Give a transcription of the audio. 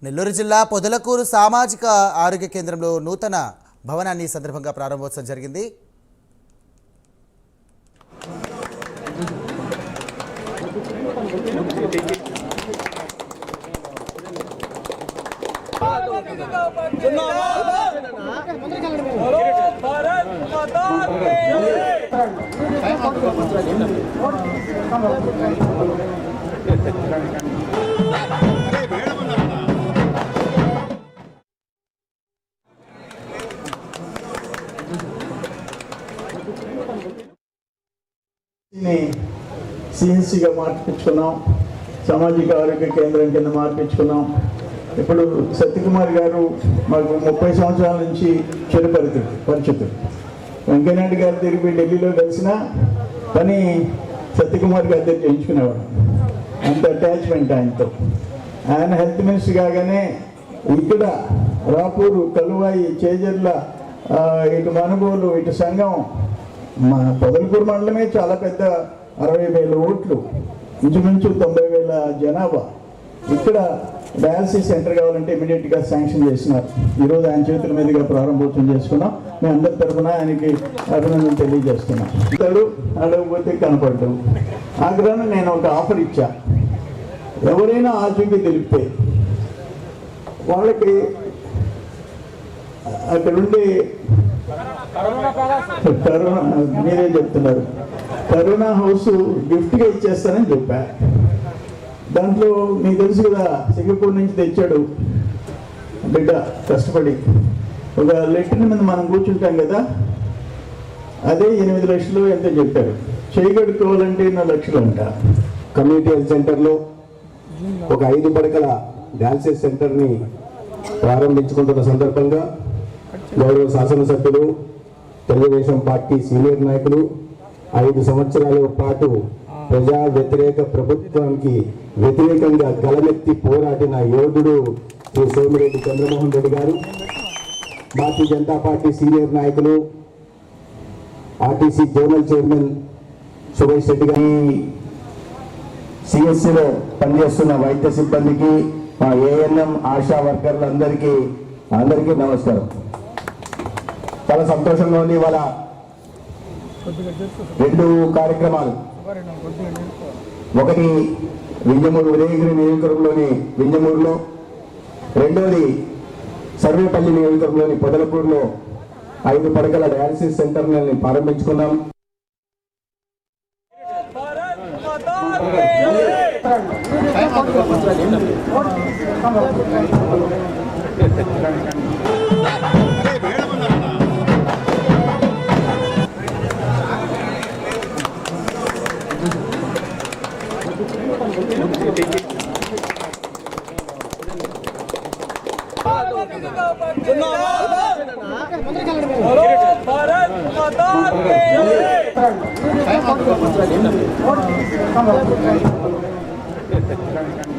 నెల్లూరు జిల్లా పొదలకూరు సామాజిక ఆరోగ్య కేంద్రంలో నూతన భవనాన్ని సందర్భంగా ప్రారంభోత్సవం జరిగింది. సిఎస్సిగా మార్పించుకున్నాం, సామాజిక ఆరోగ్య కేంద్రం కింద మార్పించుకున్నాం. ఇప్పుడు సత్యకుమార్ గారు మాకు 30 సంవత్సరాల నుంచి పరిచితుడు. వెంకయ్యనాయుడు గారి దగ్గరికి ఢిల్లీలో కలిసిన పని సత్యకుమార్ గారి దగ్గర చేయించుకునేవాడు. అంత అటాచ్మెంట్ ఆయనతో. ఆయన హెల్త్ మినిస్టర్ కాగానే ఇక్కడ రాపూరు, కలువాయి, చేజర్ల, ఇటు మనుగోలు, ఇటు సంఘం, మా పొదలకూరు మండలమే చాలా పెద్ద 60,000 ఓట్లు, ఇంచుమించు 90,000 జనాభా. ఇక్కడ డయాలసిస్ సెంటర్ కావాలంటే ఇమీడియట్గా శాంక్షన్ చేసినారు. ఈరోజు ఆయన చేతుల మీదుగా ప్రారంభోత్సవం చేసుకున్నాం. మేము అందరి తరఫున ఆయనకి అభినందన తెలియజేస్తున్నాం. ఇతడు అడగకపోతే కనపడ్డావు. ఆగ్రహం నేను ఒక ఆఫర్ ఇచ్చా. ఎవరైనా ఆచూకీ తెలిపితే వాళ్ళకి అక్కడుండి మీరే చెప్తున్నారు, కరోనా హౌస్ గిఫ్ట్గా ఇచ్చేస్తానని చెప్పా. దాంట్లో మీకు తెలుసు కదా, సింగపూర్ నుంచి తెచ్చాడు బిడ్డ కష్టపడి. ఒక లెటర్ మీద మనం కూర్చుంటాం కదా, అదే 8 లక్షలు ఎంతో చెప్పారు. చేయగడుకోవాలంటే 4 లక్షలు అంట. కమ్యూనిటీ హెల్త్ సెంటర్లో ఒక 5 పడకల డయాలసిస్ సెంటర్ని ప్రారంభించుకుంటున్న సందర్భంగా గౌరవ శాసనసభ్యులు, తెలుగుదేశం పార్టీ సీనియర్ నాయకులు, 5 సంవత్సరాల పాటు ప్రజా వ్యతిరేక ప్రభుత్వానికి వ్యతిరేకంగా గలమెత్తి పోరాడిన యోధుడు శ్రీ సోమిరెడ్డి చంద్రమోహన్ రెడ్డి గారు, భారతీయ జనతా పార్టీ సీనియర్ నాయకులు, ఆర్టీసీ జోనల్ చైర్మన్ సుభేష్ రెడ్డి గారి, సిఎస్సిలో పనిచేస్తున్న వైద్య సిబ్బందికి, మా ఏఎన్ఎం ఆశా వర్కర్లందరికీ నమస్కారం. చాలా సంతోషంగా ఉంది. ఇవాళ 2 కార్యక్రమాలు. ఒకటి వింజమూరు, ఉదయగిరి నియోజకవర్గంలోని వింజమూరులో, రెండోది సర్వేపల్లి నియోజకవర్గంలోని పొదలకూరులో 5 పడకల డయాలసిస్ సెంటర్ని ప్రారంభించుకున్నాం. भारत माता की जय।